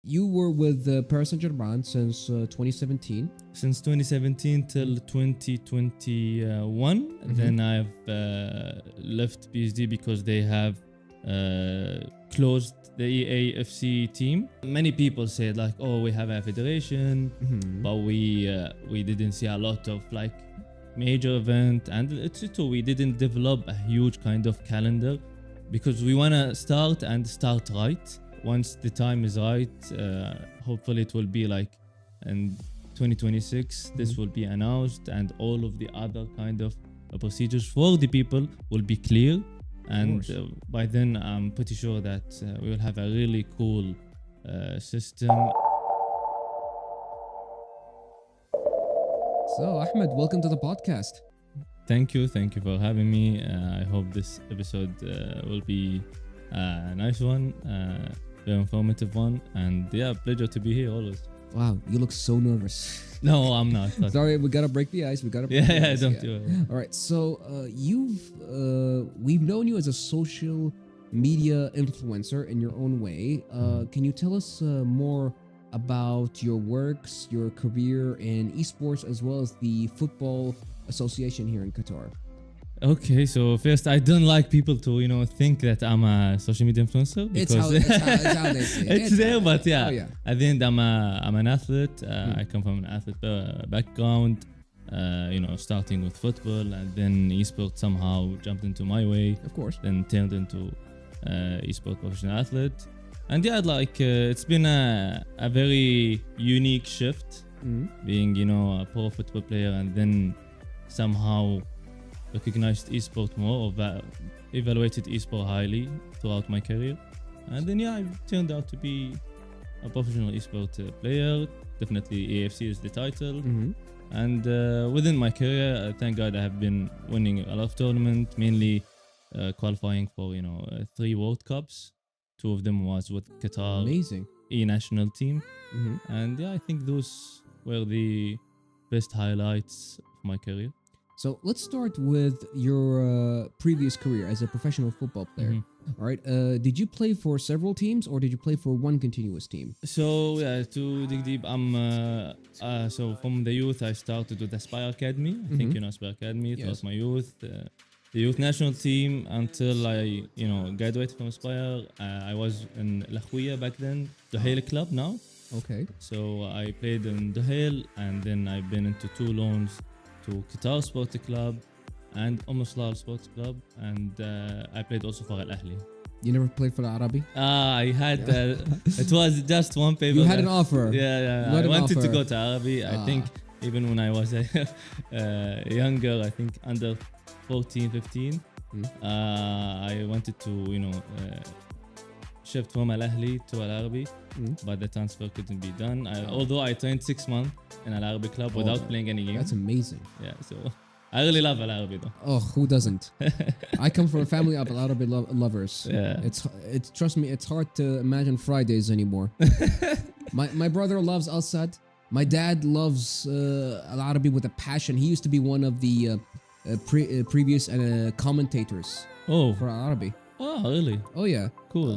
You were with Paris Saint-Germain since 2017. Since 2017 till 2021. Then I've left PSG because they have closed the EAFC team. Many people said like, oh, we have a federation, but we didn't see a lot of like major event, and it's true, we didn't develop a huge kind of calendar because we want to start right. Once the time is right, hopefully it will be like in 2026, this will be announced, and all of the other kind of procedures for the people will be clear. And by then, I'm pretty sure that we will have a really cool system. So, Ahmed, welcome to the podcast. Thank you for having me. I hope this episode will be a nice one, very informative one, and yeah, pleasure to be here always. Wow, you look so nervous. No, I'm not. Sorry, we gotta break the ice. Don't do it. All right, so we've known you as a social media influencer in your own way. Can you tell us more about your works, your career in esports, as well as the football association here in Qatar? Okay, so first, I don't like people to think that I'm a social media influencer because it's how they say it. It's there, but yeah. Oh, yeah. At the end, I'm an athlete. I come from an athlete background. Starting with football, and then esports somehow jumped into my way. Of course. Then turned into esports professional athlete. And yeah, it's been a very unique shift, being a pro football player and then somehow recognized esport more, or evaluated esport highly throughout my career. And then I turned out to be a professional esport player. Definitely AFC is the title. And within my career, thank God, I have been winning a lot of tournaments, mainly qualifying for 3 World Cups. 2 of them was with Qatar national team. And I think those were the best highlights of my career. So let's start with your previous career as a professional football player. All right. Did you play for several teams, or did you play for one continuous team? So to dig deep, so from the youth, I started with Aspire Academy. I think Aspire Academy. It was my youth, the youth national team, until I graduated from Aspire. I was in Lakhouia back then, Duhail club now. Okay. So I played in Duhail, and then I've been into 2 loans to Qatar Esports Club and Al Sports Club, and I played also for Al Ahli. You never played for the Arabi? I had it was just one paper. You had an offer. Yeah. I wanted to go to Arabi. I think even when I was younger, I think under 14, 15, I wanted to shift from Al Ahli to Al Arabi, but the transfer couldn't be done. Although I trained 6 months in Al Arabi club without playing any game. That's amazing. Yeah, so I really love Al Arabi though. Oh, who doesn't? I come from a family of Al Arabi lovers. Yeah. It's trust me, it's hard to imagine Fridays anymore. My brother loves Al Sadd. My dad loves Al Arabi with a passion. He used to be one of the previous commentators for Al Arabi. Oh, really? Oh, yeah. Cool.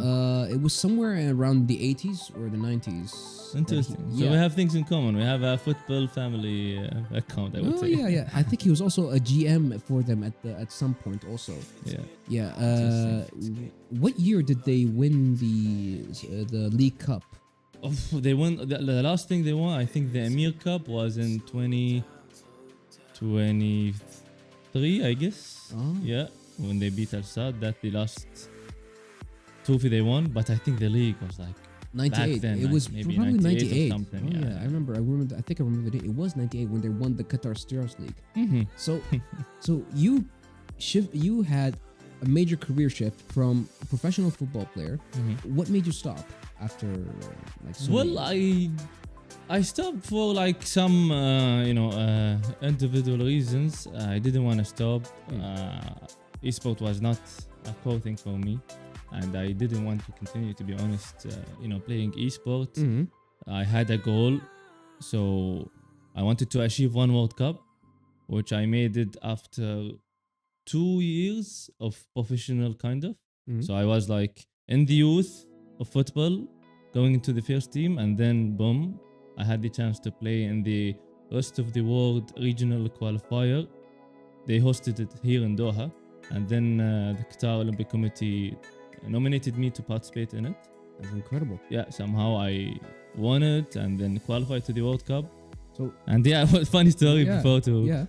It was somewhere around the 80s or the 90s. Interesting. So we have things in common. We have a football family account, I would say. Yeah. I think he was also a GM for them at some point also. Yeah. What year did they win the League Cup? Oh, they won. The last thing they won, I think the Emir Cup was in 2023, I guess. Oh. Yeah. When they beat Al Sadd, that's the last trophy they won. But I think the league was like 98. Then, it was maybe probably 98. Or something. Oh, yeah, I remember. I think I remember the date. It was 98 when they won the Qatar Esports League. So you had a major career shift from a professional football player. What made you stop after I stopped for some individual reasons. I didn't want to stop. Esport was not a core thing for me, and I didn't want to continue, to be honest, playing esport. I had a goal, so I wanted to achieve 1 World Cup, which I made it after 2 years of professional kind of. So I was in the youth of football, going into the first team, and then boom, I had the chance to play in the rest of the world regional qualifier. They hosted it here in Doha, and then the Qatar Olympic Committee nominated me to participate in it. That's incredible. Yeah, somehow I won it and then qualified to the World Cup. So, and yeah, funny story before too. Yeah.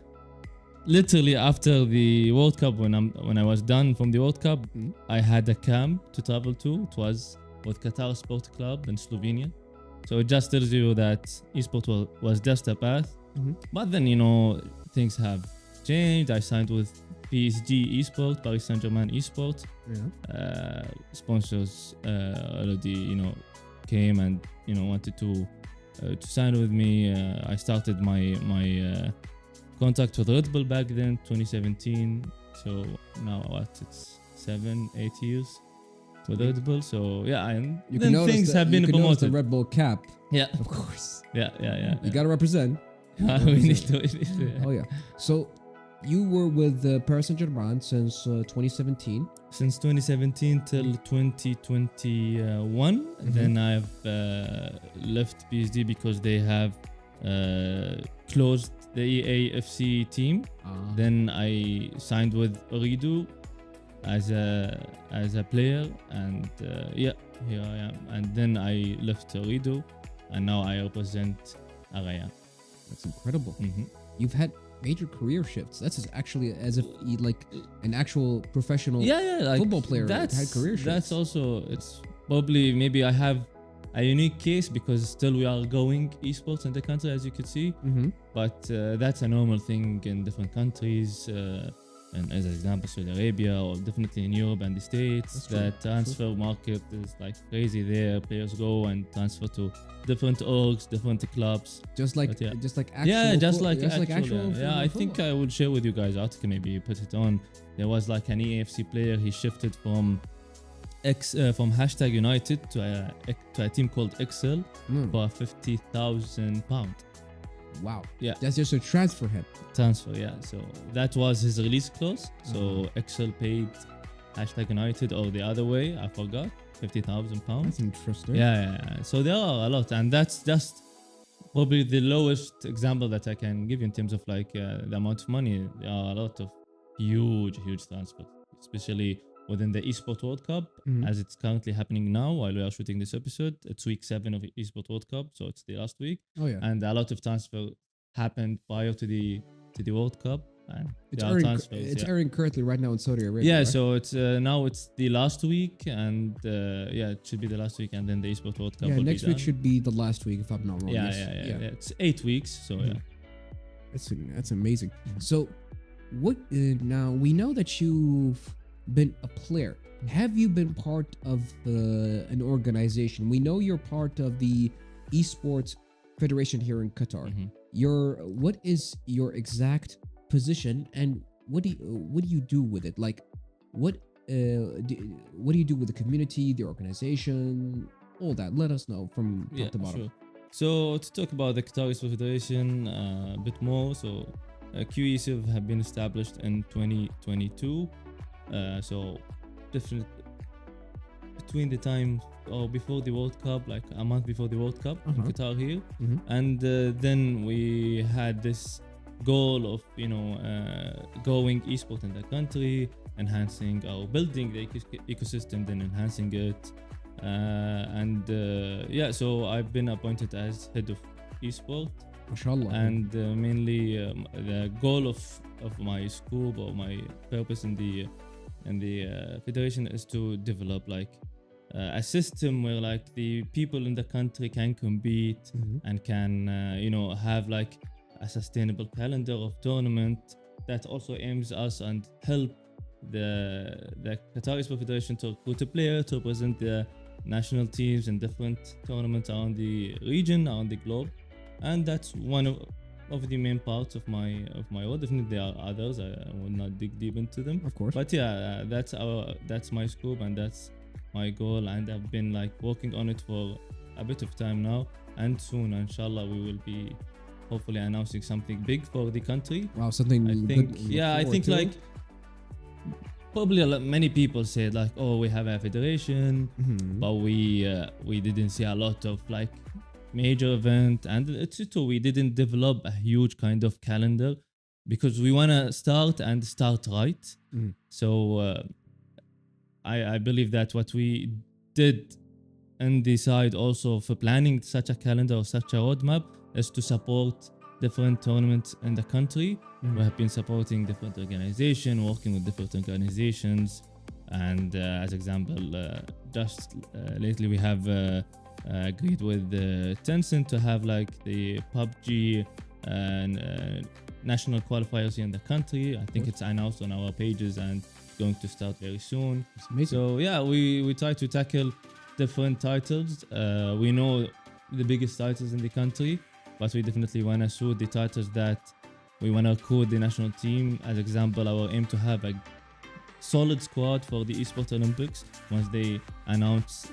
Literally after the World Cup, when I was done from the World Cup, I had a camp to travel to. It was with Qatar Esports Club in Slovenia. So it just tells you that esports was just a path. But then, things have changed. I signed with PSG Esports, Paris Saint-Germain Esports. Sponsors already, came and, wanted to sign with me. I started my contract with Red Bull back then, 2017. So now it's 7-8 years with Red Bull. So yeah, and then things have been promoted. The Red Bull cap. Yeah, of course. Yeah. You gotta represent. We need to. Oh yeah. So you were with Paris Saint-Germain since 2017. Since 2017 till 2021. Then I've left PSG because they have closed the EAFC team. Then I signed with Ooredoo as a player, and here I am. And then I left Ooredoo, and now I represent Araya. That's incredible. You've had major career shifts. That's actually as if you like an actual professional like football player had career shifts. That's also, it's probably, maybe I have a unique case because still we are going esports in the country, as you could see. But that's a normal thing in different countries. And as an example, Saudi Arabia, or definitely in Europe and the States, the transfer market is like crazy there. Players go and transfer to different orgs, different clubs. Just like actual. I think I will share with you guys article. Maybe you put it on. There was like an EAFC player. He shifted from Hashtag United to a team called Excel for £50,000. Wow. Yeah. That's just a transfer hit. So that was his release clause. So Excel paid Hashtag United, or the other way, I forgot, £50,000. That's interesting. Yeah. So there are a lot, and that's just probably the lowest example that I can give you in terms of like the amount of money. There are a lot of huge transfers, especially within the Esports World Cup, as it's currently happening now while we are shooting this episode. It's week 7 of Esports World Cup, so it's the last week. Oh yeah. And a lot of transfer happened prior to the World Cup, and it's airing currently right now in Saudi Arabia. Yeah, right? so it's now it's the last week, and it should be the last week, and then the Esports World Cup. Yeah, will next be week done. should be the last week if I'm not wrong. Yeah. It's 8 weeks, so That's amazing. So, what now we know that you've been a player. Have you been part of an organization? We know you're part of the Esports Federation here in Qatar. What is your exact position, and what do you do with it? Like, what do you do with the community, the organization, all that? Let us know from top to bottom. Sure. So to talk about the Qatar Esports Federation a bit more, so QESF have been established in 2022. So different between the time or before the World Cup, like a month before the World Cup in Qatar here, and then we had this goal of growing esport in the country, enhancing or building the ecosystem, then enhancing it, so I've been appointed as head of esport. Mashallah. And mainly the goal of my scope or my purpose in the federation is to develop like a system where like the people in the country can compete and can have like a sustainable calendar of tournament that also aims us and help the Qatar Esports Federation to recruit a player to represent the national teams in different tournaments around the region, around the globe. And that's one of the main parts of my role. Definitely there are others. I will not dig deep into them, of course. But yeah, that's my scope and that's my goal. And I've been like working on it for a bit of time now. And soon, inshallah, we will be hopefully announcing something big for the country. Wow, something. I think like probably many people said like, oh, we have a federation, but we didn't see a lot of like major event, and it's true, we didn't develop a huge kind of calendar because we want to start right. So I believe that what we did and decide also for planning such a calendar or such a roadmap is to support different tournaments in the country. We have been supporting different organizations, working with different organizations, and as example, just lately we have agreed with Tencent to have like the PUBG national qualifiers here in the country. I think it's announced on our pages and going to start very soon. So yeah, we try to tackle different titles. We know the biggest titles in the country, but we definitely want to shoot the titles that we want to recruit the national team. As example, our aim to have a solid squad for the Esports Olympics once they announce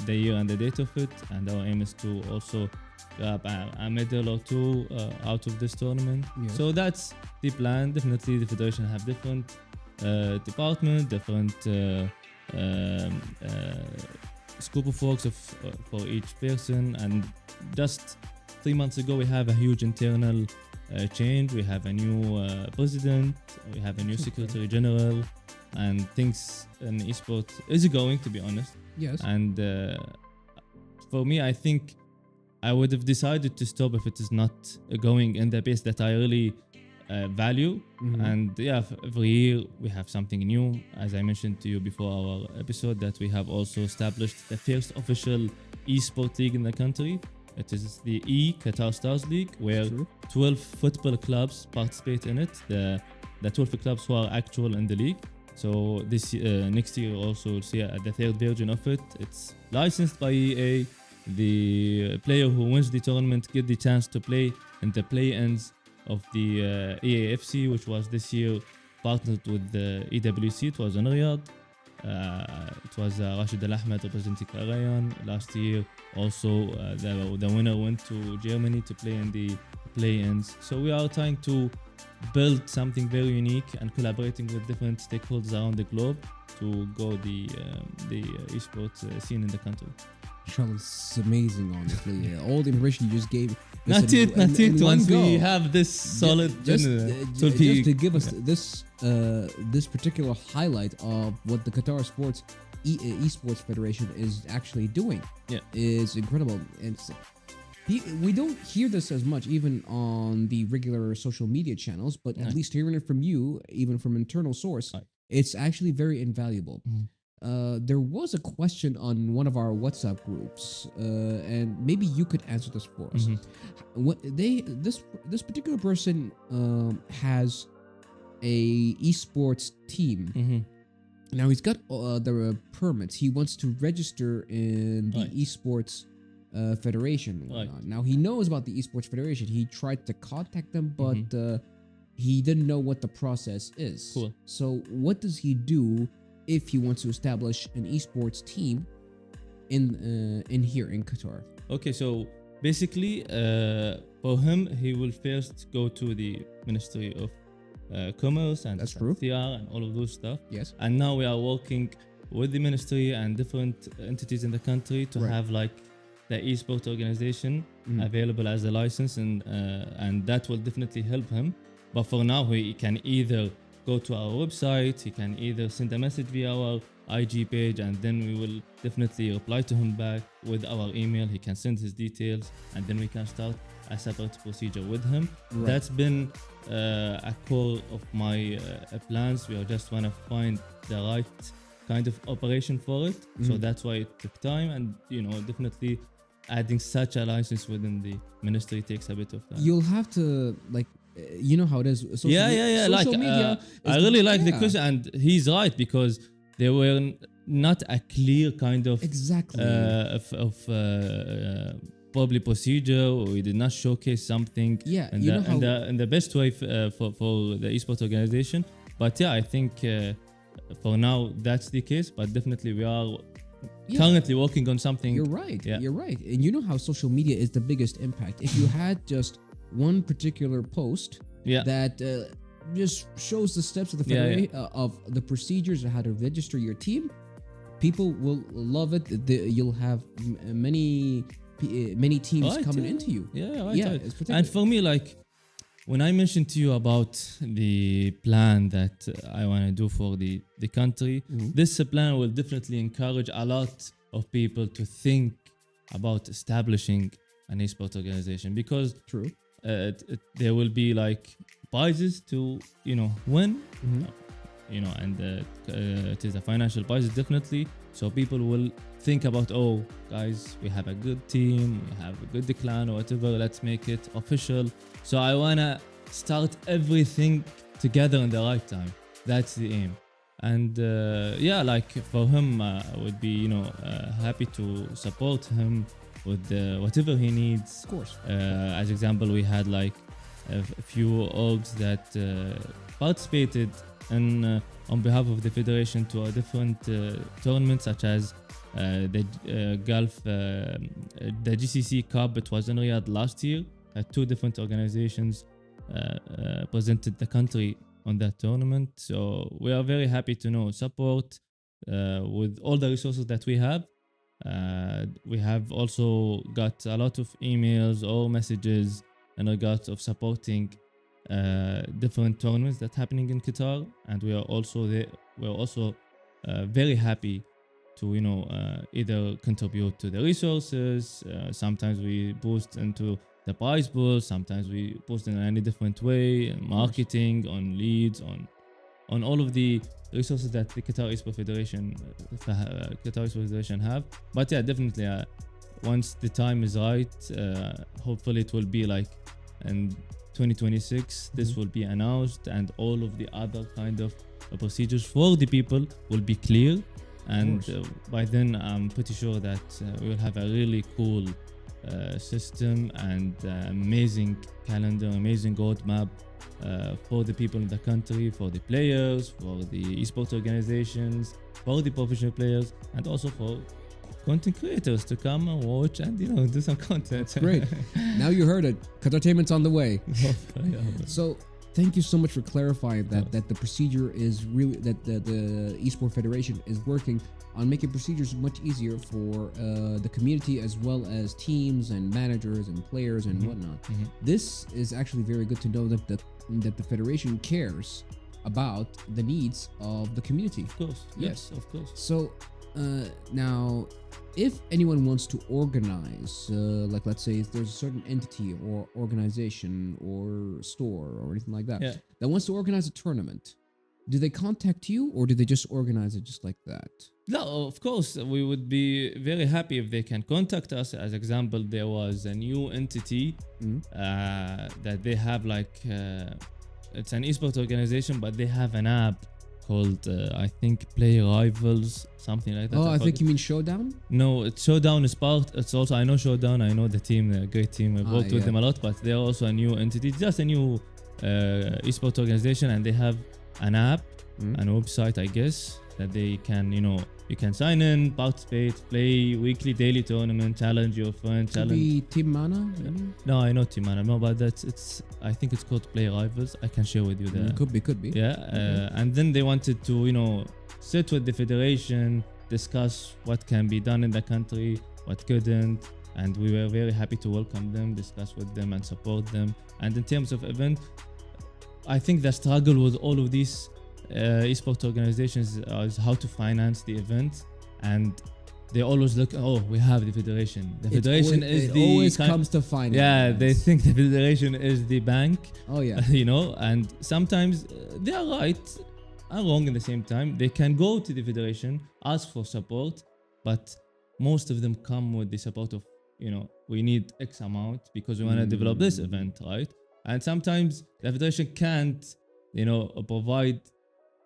the year and the date of it, and our aim is to also grab a medal or two out of this tournament. So that's the plan. Definitely the federation have different department, different scope of works for each person, and just 3 months ago we have a huge internal change. We have a new president, we have a new secretary general, and things in esports is going, to be honest. Yes. And for me, I think I would have decided to stop if it is not going in the pace that I really value. And yeah, every year we have something new. As I mentioned to you before our episode, that we have also established the first official esports league in the country. It is the Qatar Stars League, where 12 football clubs participate in it. The 12 clubs who are actual in the league. So this next year also we'll see the third version of it. It's licensed by EA. The player who wins the tournament get the chance to play in the play-ins of the EAFC, which was this year partnered with the EWC. It was in Riyadh. It was Rashid Al Ahmed representing Qatar. Last year also the winner went to Germany to play in the play-ins. So we are trying to build something very unique and collaborating with different stakeholders around the globe to go the esports scene in the country. Inshallah, it's amazing, honestly. All the information you just gave. Not it. Once we have this solid, just to give us this particular highlight of what the Qatar Esports Federation is actually doing, is incredible. And we don't hear this as much even on the regular social media channels, but at least hearing it from you, even from internal source, it's actually very invaluable. There was a question on one of our WhatsApp groups, and maybe you could answer this for us. This particular person has a esports team. Now he's got the permits. He wants to register in the esports federation. Now he knows about the esports federation. He tried to contact them, but he didn't know what the process is. So what does he do if he wants to establish an esports team in here in Qatar? Okay, so basically for him, he will first go to the Ministry of Commerce and TR and all of those stuff. Yes. And now we are working with the ministry and different entities in the country to have like the esports organization available as a license, and that will definitely help him. But for now, he can either go to our website, he can either send a message via our IG page, and then we will definitely reply to him back with our email. He can send his details, and then we can start a separate procedure with him. That's been a core of my plans. We just want to find the right kind of operation for it. So that's why it took time, and definitely adding such a license within the ministry takes a bit of time. You'll have to you know how it is. Social media. I really like the question, and he's right, because there were not a clear kind of probably procedure, or we did not showcase something in the best way for the esports organization. But yeah, I think for now that's the case, but definitely we are currently working on something. You're right. You're right. And you know how social media is the biggest impact. If you had just one particular post that just shows the steps of the Yeah, yeah. of the procedures of how to register your team. People will love it. You'll have many teams Right, coming yeah. into you. Yeah, right, Yeah, right. it's And particular. for me, like when I mentioned to you about the plan that I want to do for the country, Mhm. this plan will definitely encourage a lot of people to think about establishing an esports organization, because True. there will be like prizes to win, Mhm. and it is a financial prize definitely. So people will think about, oh guys, we have a good team, we have a good clan or whatever, let's make it official. So I wanna start everything together in the right time. That's the aim. And like for him, I would be happy to support him with whatever he needs. Of course. As example, we had like a few orgs that participated in on behalf of the federation to a different tournaments, such as the Gulf, the GCC Cup. It was in Riyadh last year. Two different organizations presented the country on that tournament. So we are very happy to support with all the resources that we have. We have also got a lot of emails or messages in regards of supporting different tournaments that's happening in Qatar, and we are also there. We're also very happy to either contribute to the resources. Sometimes we boost into the prize pool. Sometimes we boost in any different way, marketing, on leads, on all of the resources that the Qatar Esports Federation have. But yeah, definitely once the time is right, hopefully it will be like in 2026 this will be announced, and all of the other kind of procedures for the people will be clear, and by then I'm pretty sure that we will have a really cool system and amazing calendar, amazing roadmap for the people in the country, for the players, for the esports organizations, for the professional players, and also for content creators to come and watch and do some content. That's great. Now you heard it. Qatartainment's on the way. So thank you so much for clarifying that the procedure is really that the Esports Federation is working on making procedures much easier for the community, as well as teams and managers and players and whatnot. This is actually very good to know that the federation cares about the needs of the community. Of course. Yes, of course. So now, if anyone wants to organize, like let's say there's a certain entity or organization or store or anything like that that wants to organize a tournament, do they contact you, or do they just organize it just like that? No, of course, we would be very happy if they can contact us. As example, there was a new entity that they have it's an esports organization, but they have an app called I think Play Rivals, something like that. Oh, I think you mean Showdown? No, Showdown is part. It's also, I know Showdown, I know the team, a great team. I've worked with them a lot, but they're also a new entity, just a new esports organization, and they have an app and a website, I guess, that they can, you can sign in, participate, play weekly, daily tournament, challenge your friend, Could be Team Mana, maybe? No, I know Team Mana, no, but I think it's called Play Rivals. I can share with you the Could be. Yeah, and then they wanted to, sit with the federation, discuss what can be done in the country, what couldn't, and we were very happy to welcome them, discuss with them, and support them. And in terms of event, I think the struggle with all of these esports organizations is how to finance the event, and they always look, we have the federation. The federation always comes to finance. Yeah, they think the federation is the bank. Oh yeah. And sometimes they are right and wrong at the same time. They can go to the federation, ask for support, but most of them come with the support of, we need X amount because we want to develop this event, right? And sometimes the federation can't, provide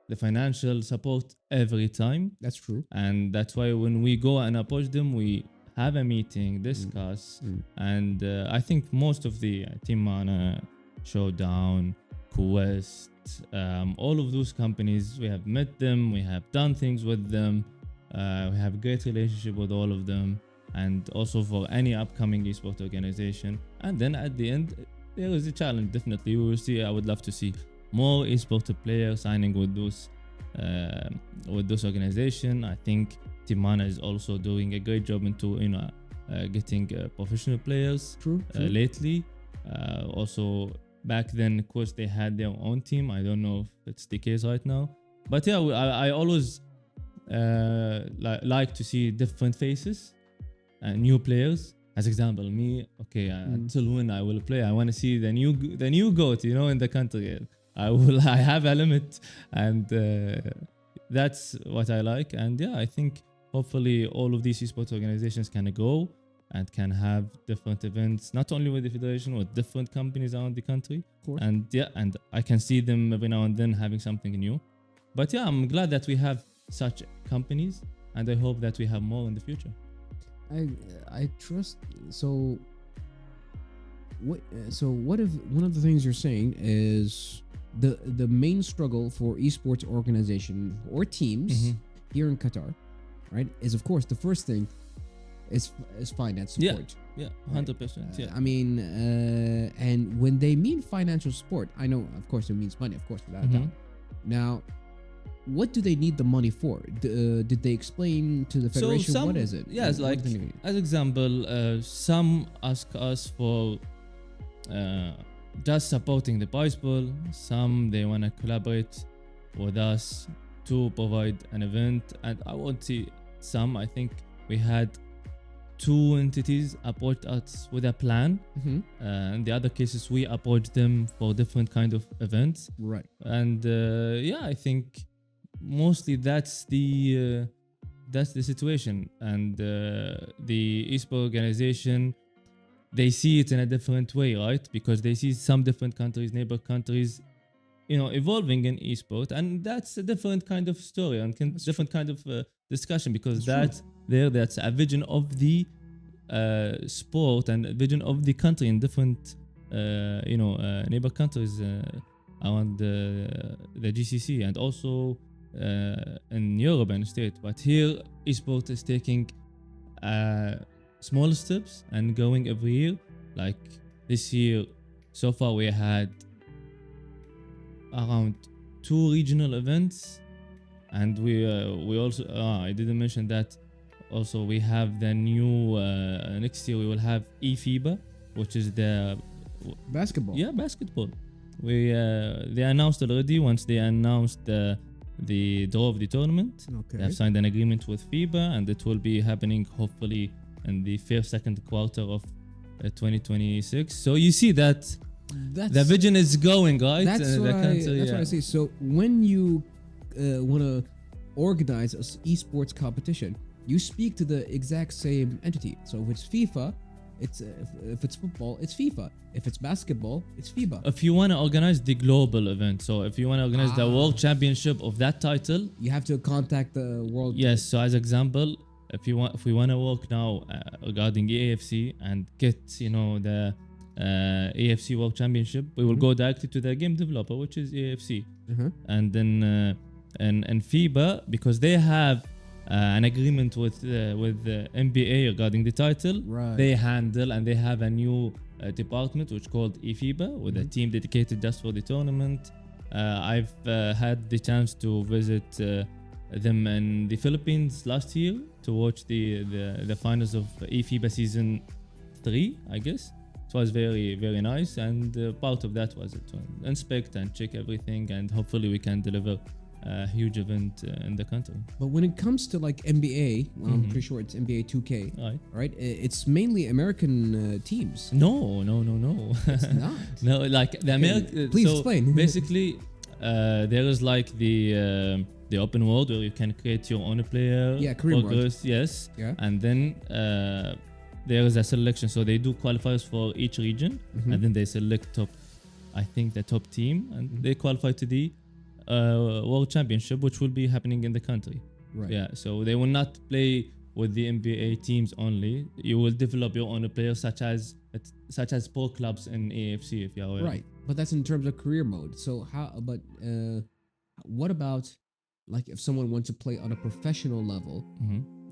the financial support every time. That's true. And that's why when we go and approach them, we have a meeting, discuss, and I think most of the Team Mana, Showdown, Quest, all of those companies, we have met them, we have done things with them, we have a great relationship with all of them, and also for any upcoming esports organization. And then at the end, there is a challenge, definitely. We will see. I would love to see more esports players signing with those organization. I think Team Mana is also doing a great job into getting professional players True. lately. Also back then, of course, they had their own team. I don't know if it's the case right now, but yeah, I always like to see different faces and new players. As example, me, okay, until when I will play, I want to see the new GOAT, in the country. I have a limit, and that's what I like. And yeah, I think hopefully all of these esports organizations can grow and can have different events, not only with the federation, with different companies around the country. Of course. And yeah, and I can see them every now and then having something new. But yeah, I'm glad that we have such companies, and I hope that we have more in the future. I trust. So what if one of the things you're saying is the main struggle for esports organization or teams here in Qatar, right? Is of course the first thing is finance support. Yeah, 100%. Yeah. I mean, and when they mean financial support, I know, of course, it means money, of course, without a doubt. Now, what do they need the money for? Did they explain to the federation what is it? Yes, like as example, some ask us for just supporting the prize pool. Some they want to collaborate with us to provide an event, and I would say some. I think we had 2 entities approach us with a plan, and the other cases we approach them for different kind of events. Right. And yeah, I think mostly that's the situation. And the esports organization, they see it in a different way, right? Because they see some different countries, neighbor countries, evolving in esports, and that's a different kind of story and different kind of discussion, because that's a vision of the sport and a vision of the country in different neighbor countries around the GCC, and also in Europe and state. But here esports is taking small steps and going every year. Like this year so far we had around 2 regional events, and we also I didn't mention that also we have the new next year we will have eFIBA, which is the basketball. Yeah, basketball. We they announced already. Once they announced the draw of the tournament, Okay. they have signed an agreement with FIBA, and it will be happening hopefully in the second quarter of 2026. So you see that the vision is going, right? That's what I see. So when you want to organize an esports competition, you speak to the exact same entity. So if it's FIFA, if it's football, it's FIFA. If it's basketball, it's FIBA. If you want to organize the global event, so if you want to organize the world championship of that title, you have to contact the world. Yes. So as example, if we want to work now regarding AFC and get the AFC World Championship, we will go directly to the game developer, which is AFC, and then and FIBA, because they have an agreement with the NBA regarding the title. Right. They handle, and they have a new department which called eFIBA with a team dedicated just for the tournament. I've had the chance to visit them in the Philippines last year to watch the finals of eFIBA season 3, I guess. It was very, very nice, and part of that was to inspect and check everything, and hopefully we can deliver a huge event in the country. But when it comes to like NBA, well, I'm pretty sure it's NBA 2K, right? It's mainly American teams. No. It's not. No, like the American. Please explain. Basically, there is like the open world where you can create your own player. Yeah, career mode. Yes. Yeah. And then there is a selection. So they do qualifiers for each region, and then they select the top team, and they qualify to the World Championship, which will be happening in the country. Right. Yeah. So they will not play with the NBA teams only. You will develop your own players, such as pro clubs in AFC, if you're aware. Right. But that's in terms of career mode. So what about like if someone wants to play on a professional level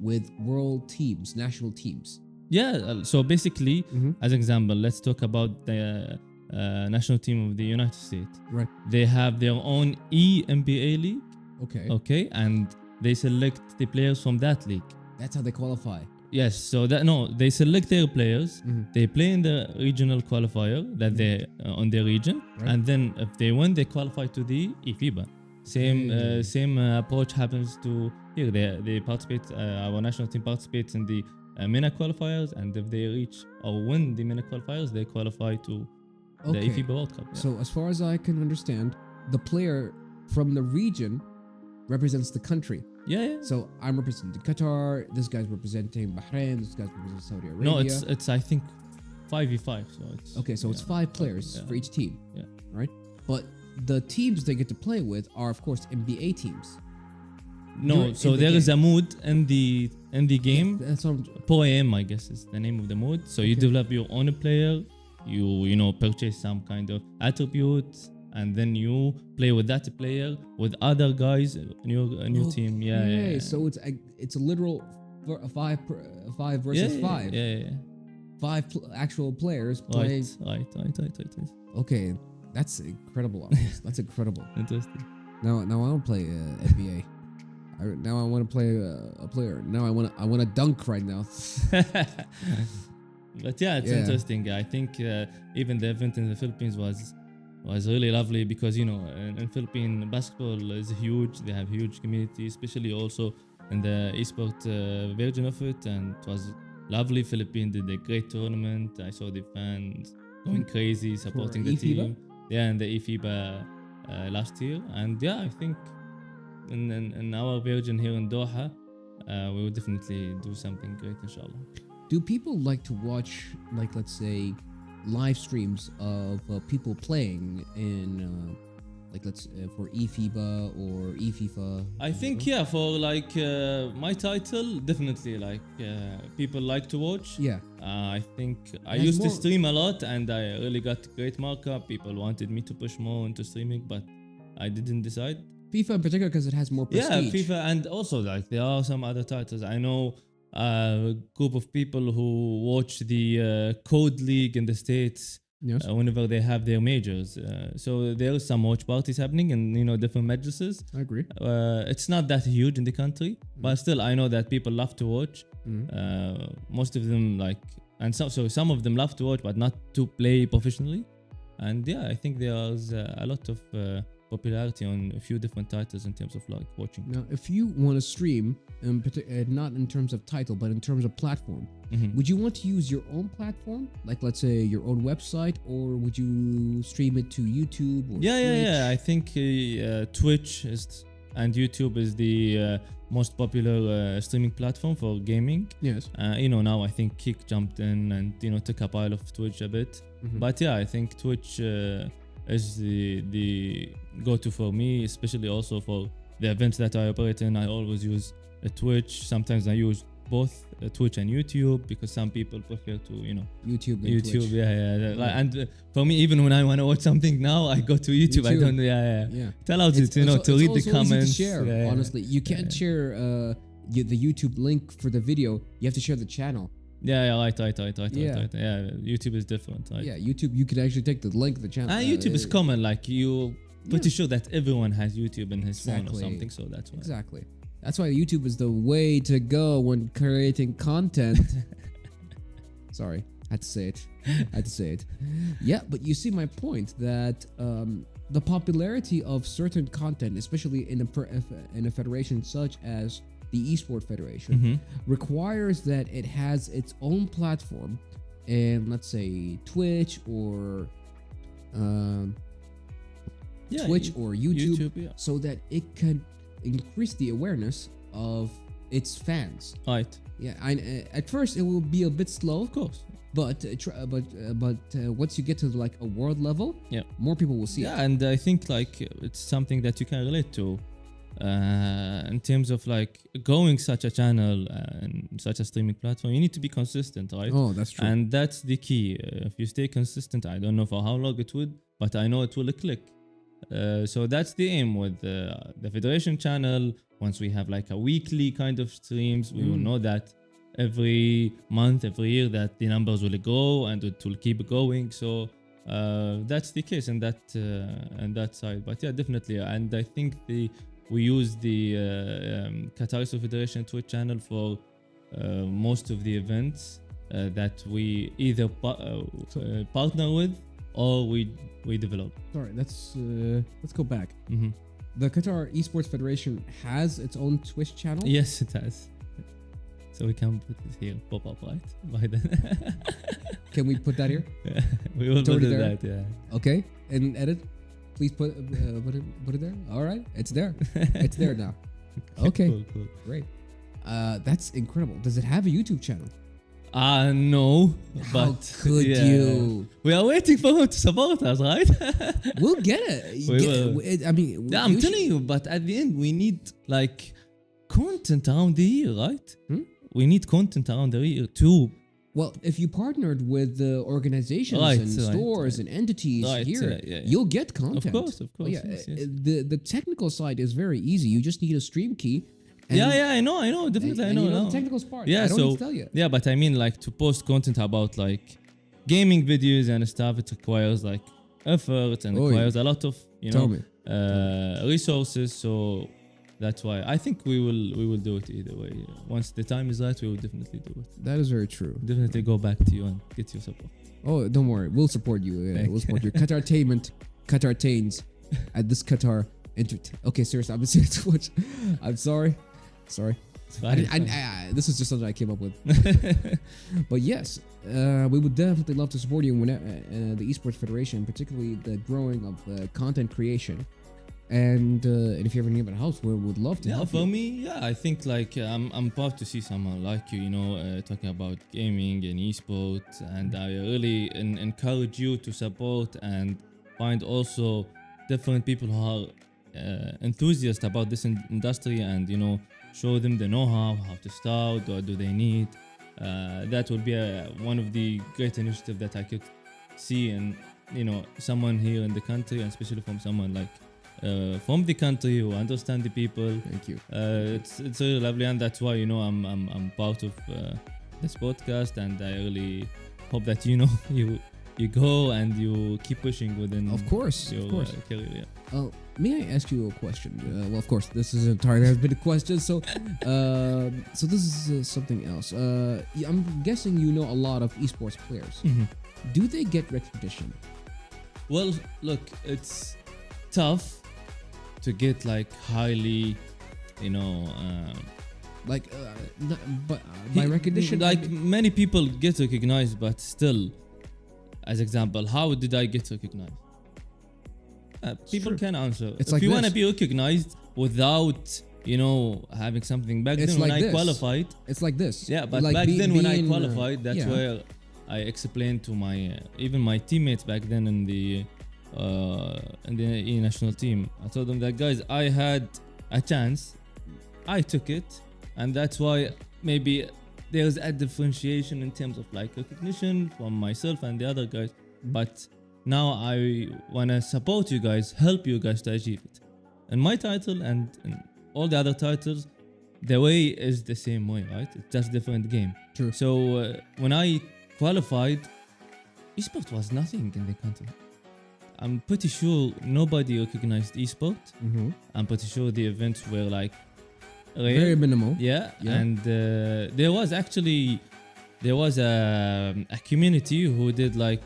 with world teams, national teams? Yeah. So basically, as example, let's talk about the national team of the United States. Right. They have their own EMBA league. Okay, and they select the players from that league. That's how they qualify. Yes, so they select their players. They play in the regional qualifier that they on their region, and then if they win, they qualify to the eFIBA. Same approach happens to here. They participate. Our national team participates in the MENA qualifiers, and if they reach or win the MENA qualifiers, they qualify to the eFIBA World Cup. Yeah. So as far as I can understand, the player from the region represents the country. Yeah. So I'm representing Qatar. This guy's representing Bahrain. This guy's representing Saudi Arabia. No, it's I think 5v5. So it's okay. So it's 5 players for each team. Yeah. Right. But the teams they get to play with are of course NBA teams. No, so there is a mode in the game. That's what Pro-Am, I guess, is the name of the mode. So you develop your own player. You know purchase some kind of attributes. And then you play with that player with other guys in your team. Yeah. So it's a literal 5 versus 5. Yeah. 5 actual players playing. Right. Okay, that's incredible. That's incredible. Interesting. Now I want to play NBA. Now I want to play a player. Now I want to dunk right now. But yeah, it's interesting. I think even the event in the Philippines was really lovely because in Philippine basketball is huge. They have huge community, especially also in the esports version of it, and it was lovely. Philippines did a great tournament. I saw the fans going crazy supporting the team. Yeah, in the eFIBA last year, and yeah, I think in our version here in Doha, we will definitely do something great, inshallah. Do people like to watch, like, let's say, live streams of people playing in like let's for eFIBA or eFIFA? I think for like my title, definitely like people like to watch. Yeah. I think I used to stream a lot and I really got great markup. People wanted me to push more into streaming, but I didn't decide. FIFA in particular because it has more prestige. Yeah, FIFA, and also like there are some other titles. I know a group of people who watch the Code League in the States whenever they have their majors. So there is some watch parties happening in different majors. I agree. It's not that huge in the country, but still I know that people love to watch. Most of them so some of them love to watch, but not to play professionally. And yeah, I think there's a lot of popularity on a few different titles in terms of like watching. Now, if you want to stream, not in terms of title, but in terms of platform, would you want to use your own platform, like let's say your own website, or would you stream it to YouTube or Twitch? Yeah. I think Twitch and YouTube is the most popular streaming platform for gaming. Yes. Now I think Kick jumped in and took a pile of Twitch a bit. But yeah, I think Twitch is the go-to for me, especially also for the events that I operate in. I always use a Twitch. Sometimes I use both Twitch and YouTube because some people prefer to YouTube. Twitch. Yeah. And for me, even when I want to watch something now, I go to YouTube. I don't. Yeah. It allows you to read the comments. Easy to share, honestly, you can't share the YouTube link for the video. You have to share the channel. Right. Yeah, YouTube is different, right? Yeah, YouTube, you can actually take the link of the channel. YouTube is common, like you're pretty sure that everyone has YouTube in his phone or something, so that's why. Exactly. That's why YouTube is the way to go when creating content. Sorry, had to say it. Yeah, but you see my point that the popularity of certain content, especially in a federation such as the Esports Federation, requires that it has its own platform, and let's say Twitch or YouTube, so that it can increase the awareness of its fans. Right. Yeah. At first, it will be a bit slow, of course, but once you get to like a world level, more people will see it. Yeah, and I think like it's something that you can relate to. In terms of like growing such a channel and such a streaming platform, you need to be consistent, right? Oh, that's true. And that's the key. If you stay consistent, I don't know for how long it would, but I know it will click. So that's the aim with the Federation channel. Once we have like a weekly kind of streams, we will know that every month, every year that the numbers will grow and it will keep going. So that's the case in that side. But yeah, definitely. And I think we use the Qatar Esports Federation Twitch channel for most of the events that we either partner with or we develop. Sorry, let's go back. Mm-hmm. The Qatar Esports Federation has its own Twitch channel. Yes, it has. So we can put it here, pop up, right? By then. Can we put that here? Yeah, we will put that, yeah. Okay, and edit. Please put it there. All right, it's there. It's there now. Okay, Cool. great. That's incredible. Does it have a YouTube channel? No. How but could you? We are waiting for him to support us, right? We'll get it. We will. I mean, Yeah, I'm telling you, but at the end, we need like content around the year, right? We need content around the year too. Well, if you partnered with organizations and stores and entities here, you'll get content. Of course. Yeah, yes. The technical side is very easy. You just need a stream key. And I know, definitely, I know. You know the technical part. Yeah, I don't need to tell you. Yeah, but I mean, like to post content about like gaming videos and stuff, it requires like effort and requires a lot of resources. So that's why I think we will do it either way. Once the time is right, we will definitely do it. That is very true. Definitely go back to you and get your support. Oh, don't worry, we'll support you. We'll support you. Qatartainment, Qatartains at this Qatar Okay, seriously, I've been saying too much. I'm sorry. This is just something I came up with. But yes, we would definitely love to support you when the Esports Federation, particularly the growing of content creation. And if you ever need a house, we would love to help for you. me, I think like I'm proud to see someone like you, talking about gaming and esports, and I really encourage you to support and find also different people who are enthusiasts about this industry, and show them the know-how, how to start, what do they need. That would be one of the great initiatives that I could see, and someone here in the country, and especially from someone like from the country who understand the people. Thank you. It's really lovely, and that's why I'm part of this podcast, and I really hope that you go and you keep pushing within of course career. May I ask you a question? Well, of course, this is entirely has been a question. So this is something else. I'm guessing you know a lot of esports players. Mm-hmm. Do they get recognition? Well, look, it's tough to get like highly, by recognition, like many people get recognized, but still, as example, how did I get recognized? People can answer. It's if like you this. want to be recognized without, having something back It's then when like I this. qualified. It's like this. Yeah, but like back then when I being, qualified, that's where I explained to my even my teammates back then in the E national team. I told them that, guys, I had a chance, I took it, and that's why maybe there's a differentiation in terms of like recognition from myself and the other guys. But now I wanna support you guys, help you guys to achieve it. And my title and all the other titles, the way is the same way, right? It's just different game. True. So when I qualified, esports was nothing in the country. I'm pretty sure nobody recognized esport. Mm-hmm. I'm pretty sure the events were like very minimal. Yeah. And there was a community who did like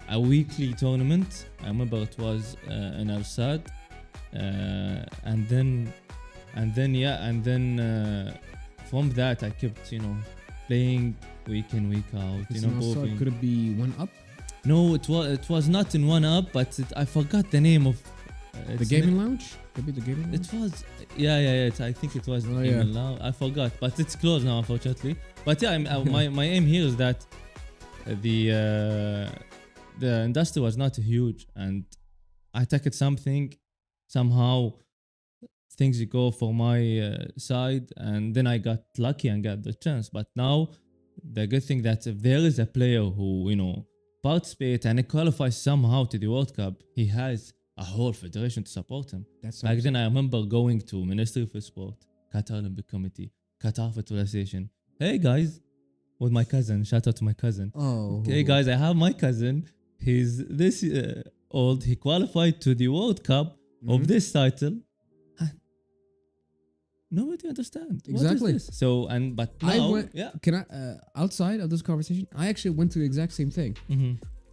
a weekly tournament. I remember it was in Al Saad, and then from that I kept playing week in week out. Could it be 1UP? No, it was not in 1UP, but I forgot the name of the gaming lounge. Could be the gaming lounge. It was I think it was the gaming lounge. I forgot, but it's closed now, unfortunately. But yeah, my aim here is that the industry was not huge, and I took it somehow things go for my side, and then I got lucky and got the chance. But now the good thing that if there is a player who participate and qualifies somehow to the World Cup, he has a whole federation to support him. Back then I remember going to Ministry of Sport, Qatar Olympic Committee, Qatar Federation. Hey guys, with my cousin, shout out to my cousin. Oh. Hey guys, I have my cousin. he's this old. He qualified to the World Cup of this title. Nobody understands. Exactly. What is this? So but now, Can I outside of this conversation? I actually went through the exact same thing.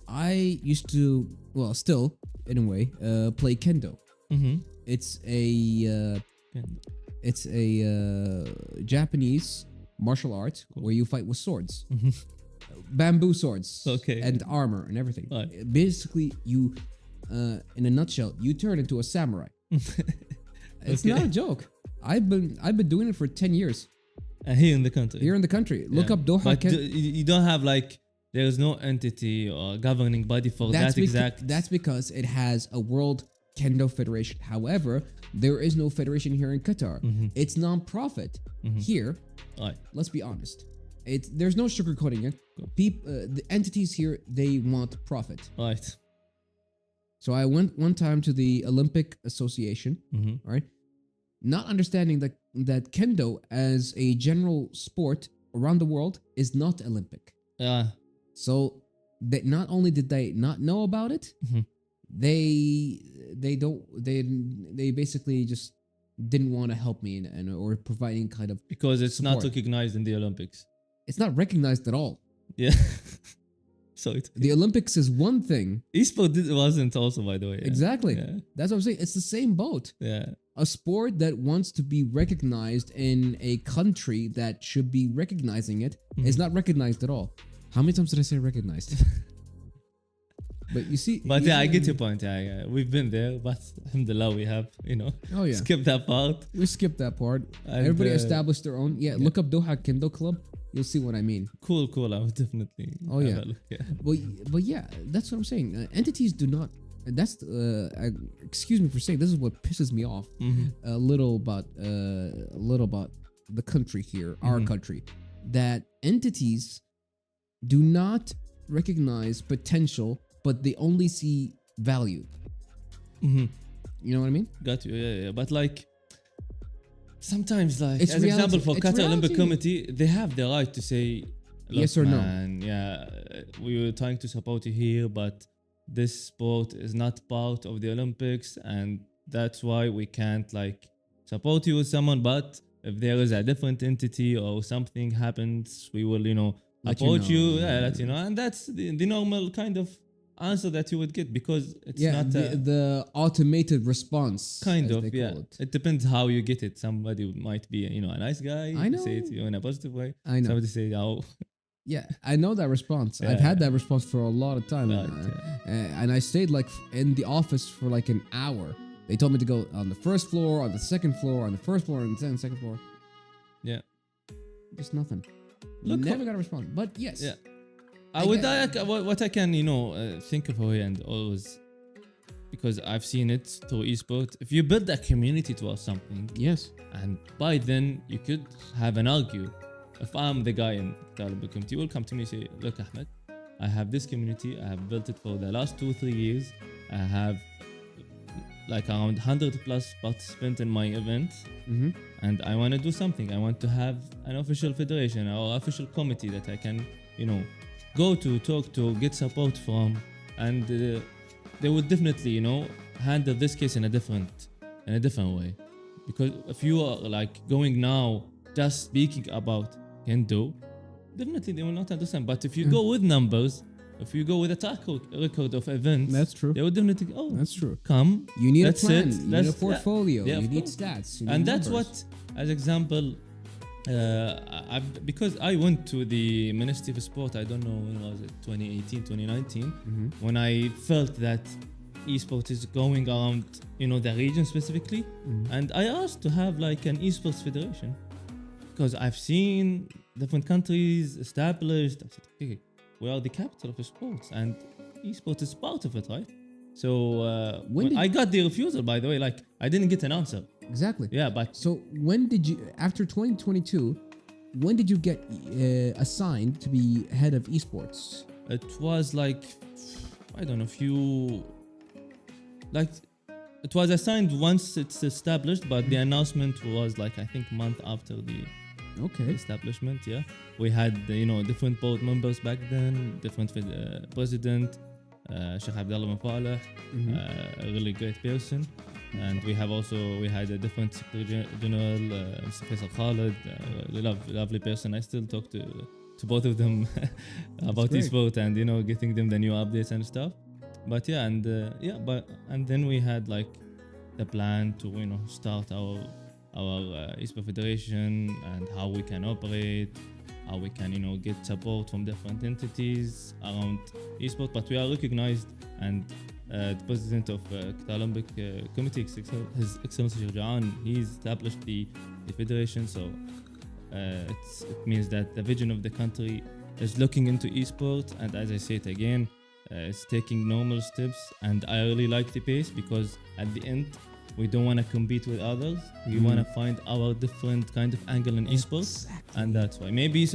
I used to, well, still in a way, play kendo. It's a Japanese martial art where you fight with swords, bamboo swords, and armor and everything. Right. Basically, you, in a nutshell, you turn into a samurai. It's not a joke. I've been doing it for 10 years. Here in the country. Here in the country. Look up Doha. But you don't have like, there's no entity or governing body for that exact. That's because it has a World Kendo Federation. However, there is no federation here in Qatar. It's non-profit. Here, let's be honest. There's no sugarcoating it. The entities here, they want profit. Right. So I went one time to the Olympic Association, right? Not understanding that Kendo as a general sport around the world is not Olympic. So that not only did they not know about it, they basically just didn't want to help me or providing kind of because it's support. not recognized in the Olympics. It's not recognized at all. Yeah. So the Olympics is one thing. Esport wasn't also, by the way. Yeah. Exactly. Yeah. That's what I'm saying. It's the same boat. Yeah. A sport that wants to be recognized in a country that should be recognizing it is not recognized at all. How many times did I say recognized? But you see... But I get your point. Yeah. We've been there, but alhamdulillah, we have, skipped that part. We skipped that part. And everybody established their own. Yeah, look up Doha Kendo Club. You'll see what I mean. Cool. I would definitely. Oh, yeah. But yeah, that's what I'm saying. Entities do not... That's excuse me for saying this is what pisses me off a little about the country here, our country, that entities do not recognize potential, but they only see value. You know what I mean? Got you. Yeah. But like sometimes, like it's as an example for Qatar reality. Olympic Committee, they have the right to say yes or man, no. Yeah, we were trying to support you here, but this sport is not part of the Olympics, and that's why we can't like support you with someone. But if there is a different entity or something happens, we will, approach you. Yeah, let you know. And that's the normal kind of answer that you would get, because it's not the automated response. Kind of, yeah. It depends how you get it. Somebody might be, a nice guy. I know. Say it in a positive way. I know. Somebody say, oh. Yeah, I know that response. Yeah. I've had that response for a lot of time. Right, And I stayed like in the office for like an hour. They told me to go on the first floor, on the second floor, on the first floor, and then second floor. Yeah. Just nothing. Never got a response. But yes. Yeah. What I can, think of here and always, because I've seen it through esports, if you build a community towards something, yes, and by then you could have an argue. If I'm the guy in the Olympic committee, will come to me and say, look, Ahmed, I have this community. I have built it for the last 2-3 years. I have like around 100 plus participants in my events, and I want to do something. I want to have an official federation or official committee that I can, go to, talk to, get support from, and they would definitely, handle this case in a different way. Because if you are like going now just speaking about Kendo, definitely they will not understand. But if you go with numbers, if you go with a track record of events, that's true. They would definitely think, that's true. Come, you need that's a plan, it. you need a portfolio, you need stats, you need and numbers. That's what, as example, because I went to the Ministry of Sport, I don't know when was it, 2018, 2019, when I felt that esports is going around, the region specifically, and I asked to have like an esports federation, because I've seen different countries established. I said, okay, we are the capital of sports, and esports is part of it, right? So when I got the refusal, by the way, like I didn't get an answer. Exactly. Yeah, but so when did you, after 2022, when did you get assigned to be head of esports? It was like, I don't know, it was assigned once it's established, but the announcement was like, I think, month after the establishment. Yeah, we had different board members back then, different president, Sheikh Abdulrahman Faleh, a really great person. And we had a different Secretary General, Mr. Faisal Khalid, lovely person. I still talk to both of them about eSport and, you know, getting them the new updates and stuff. But yeah, and then we had like the plan to, you know, start our Esports Federation and how we can operate, how we can, you know, get support from different entities around eSport. But we are recognized, and the president of Qatar Olympic Committee, His Excellency Sheikh Ja'an, he established the federation. So it means that the vision of the country is looking into eSport, and as I say it again, it's taking normal steps. And I really like the pace, because at the end, we don't want to compete with others. We want to find our different kind of angle in esports, and that's why maybe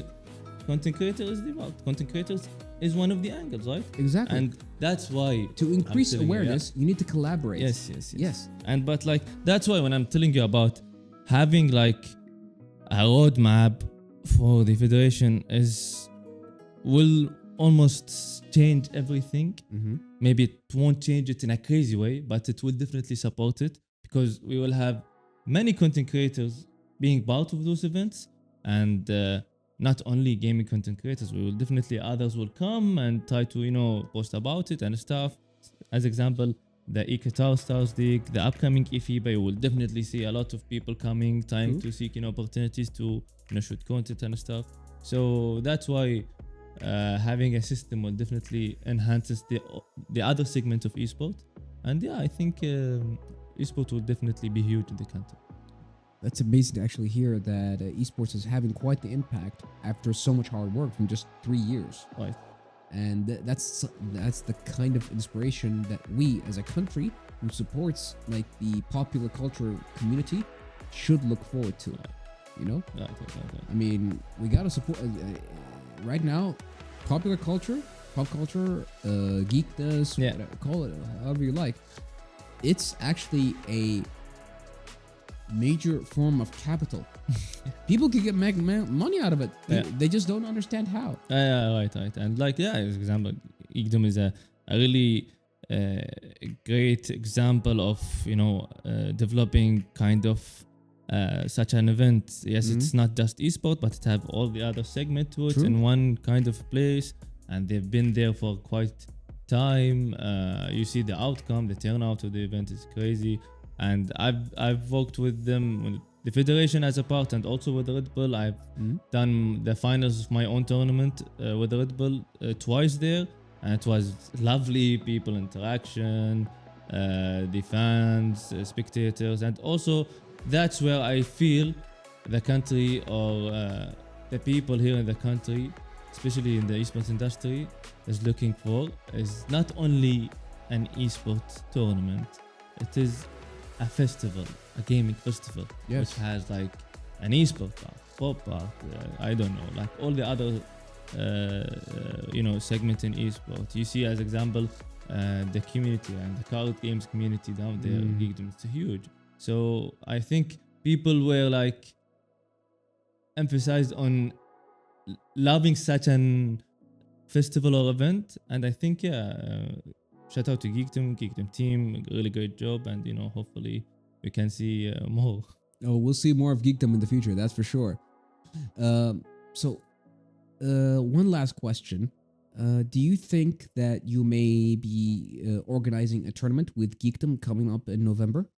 content creators content creators is one of the angles, right? Exactly. And that's why to increase awareness, you need to collaborate. Yes. And but like that's why when I'm telling you about having like a roadmap for the federation will almost change everything. Maybe it won't change it in a crazy way, but it will definitely support it, because we will have many content creators being part of those events, and not only gaming content creators. We will definitely, others will come and try to, you know, post about it and stuff. As example, the Qatar Stars League, the upcoming FIBA, you will definitely see a lot of people coming, trying to seek, you know, opportunities to, you know, shoot content and stuff. So that's why having a system will definitely enhances the other segment of esport. And yeah, I think esport will definitely be huge in the country. That's amazing to actually hear that esports is having quite the impact after so much hard work from just 3 years. Right. And that's the kind of inspiration that we as a country who supports like the popular culture community should look forward to. You know? Right. I mean, we gotta support right now. Popular culture, pop culture, geekness, call it however you like. It's actually a major form of capital. People can get money out of it. They just don't understand how. Right. And like, as example, geekdom is a really great example of, you know, developing kind of such an event. Yes, it's not just esport, but it have all the other segment to it in one kind of place, and they've been there for quite time. You see the outcome, the turnout of the event is crazy, and I've worked with them, the federation as a part, and also with Red Bull. I've done the finals of my own tournament with Red Bull twice there, and it was lovely people interaction, the fans, spectators, and also that's where I feel the country or the people here in the country, especially in the esports industry, is looking for, is not only an esports tournament, it is a festival, a gaming festival, which has like an esport part, pop part, I don't know, like all the other you know, segment in esports. You see, as example, the community and the card games community down there, geekdom, it's huge. So I think people were like emphasized on loving such an festival or event, and I think shout out to geekdom team, really great job, and you know, hopefully we can see more. Oh, we'll see more of geekdom in the future, that's for sure. So one last question. Do you think that you may be organizing a tournament with geekdom coming up in November?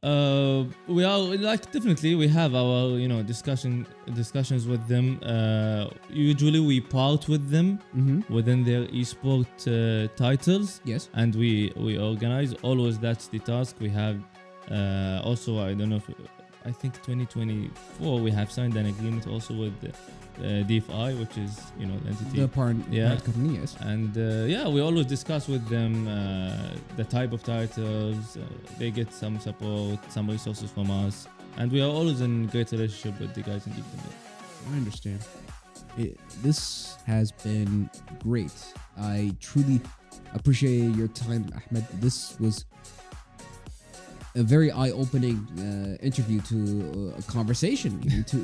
We are like, definitely we have our, you know, discussions with them. Usually we part with them within their esport titles. Yes. And we organize always. That's the task we have. Also, I don't know if I think 2024 we have signed an agreement also with DFI, which is, you know, the entity. The partner, yes. And we always discuss with them the type of titles. They get some support, some resources from us, and we are always in great relationship with the guys in geekdom. I understand. This has been great. I truly appreciate your time, Ahmed. This was a very eye-opening interview to a conversation to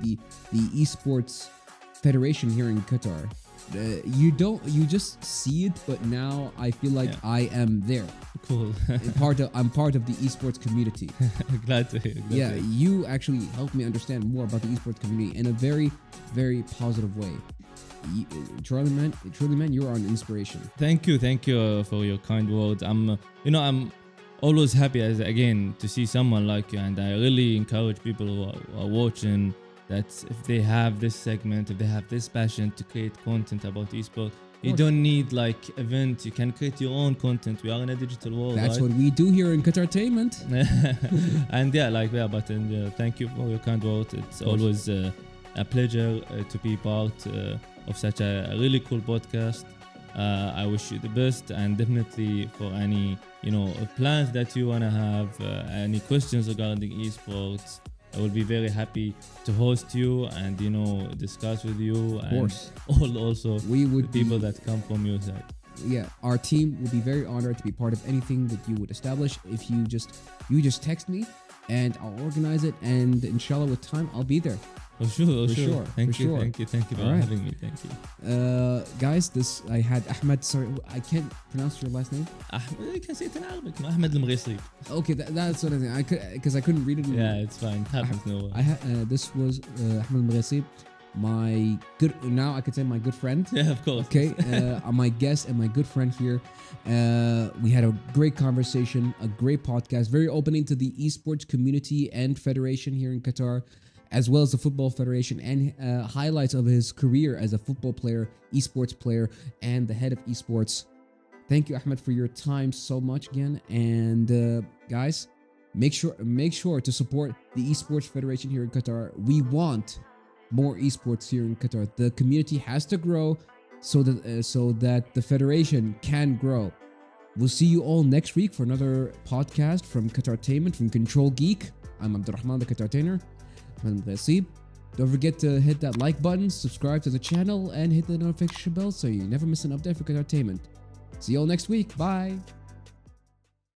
the Esports Federation here in Qatar. You just see it, but now I feel like I am there. Cool. I'm part of the esports community. Glad to hear. You actually helped me understand more about the esports community in a very, very positive way. Truly, man, you are an inspiration. Thank you for your kind words. I'm always happy to see someone like you, and I really encourage people who are watching that if they have this segment, if they have this passion to create content about esports, you don't need like events. You can create your own content. We are in a digital world. That's right? what we do here in Qatartainment. And thank you for your kind words. It's always a pleasure to be part of such a really cool podcast. I wish you the best, and definitely for any plans that you wanna have, any questions regarding esports, I will be very happy to host you and discuss with you. Of course. And also we would people that come from your side. Yeah, our team would be very honored to be part of anything that you would establish. If you just text me, and I'll organize it, and inshallah with time I'll be there. For sure. Thank you for having me. Thank you. Guys, I had Ahmad. Sorry, I can't pronounce your last name. You can say it in Arabic. Ahmad Al Meghessib. Okay, that's what I think. Because I couldn't read it. Yeah, it's fine. It happens. No. This was Ahmad Al Meghessib, my good. Now I could say my good friend. Yeah, of course. Okay, my guest and my good friend here. We had a great conversation, a great podcast, very opening to the esports community and federation here in Qatar, as well as the Football Federation, and highlights of his career as a football player, esports player, and the head of esports. Thank you, Ahmed, for your time so much again. And guys, make sure to support the Esports Federation here in Qatar. We want more esports here in Qatar. The community has to grow so that the federation can grow. We'll see you all next week for another podcast from Qatartainment, from CTRL+Geek. I'm Abdulrahman The Qatartainer. Ahmad Al Meghessib. Don't forget to hit that like button, subscribe to the channel, and hit the notification bell so you never miss an update for Qatartainment. See you all next week. Bye.